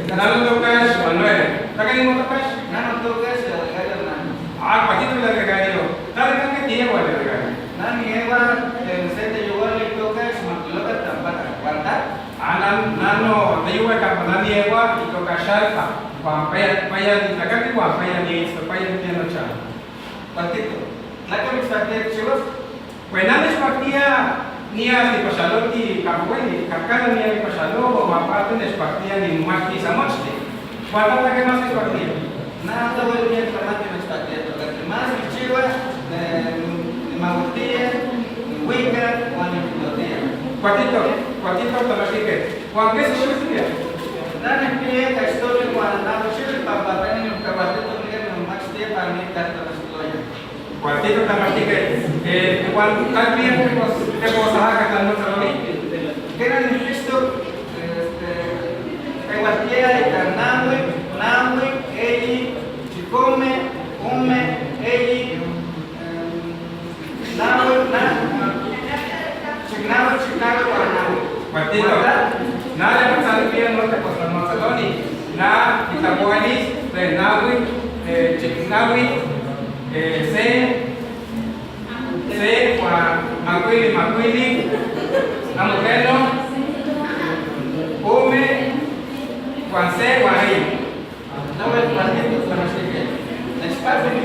Nano Tocash, Manuel. Tagaling mo Tocash? Nano Tocash, Gallo Nano. Patito del regaño. Talagang que tiene el regaño. Nani Eva, se te llegó el Tocash, Maculoca Tampata. ¿Cuánta? Nano, te llevo a Campanani Eva y Tocashalpa. Paya di Tacati, Paya di Tiano Chan. Patito. La que me expandé, chicos. Pues nada es partida ni a ti Pasaloti, Capueli, Cacana ni a Pasalo, o aparte de partida ni Marti Samochte. ¿Cuánta que más es partida? Nada, todo el día para que me expandé. Porque más mi chiva, Magutía, Wicca, Juan y Filotía. Cuatito Tamastique. ¿Cuán qué es eso? Nada, es que esta historia, cuando nada, chiva, para ver en el caballero, no más tiempo para mí, hasta la historia. Cuartito Tamastique. Igual, también que vos sacar que no se lo vi. Que era en Cristo, Guatia y Carnahue, Nahue, Eli, Chicome, Ume, Eli, Nahue, Chignahue, Guanahue. Cuartito. Nada de pasar bien, no te cosas no se lo ni. Na, Itabuanis, Nahui, Chignahui, C, Macuili, Namuteno, Ume, Juan C, Guarí. No me parece que la espacio de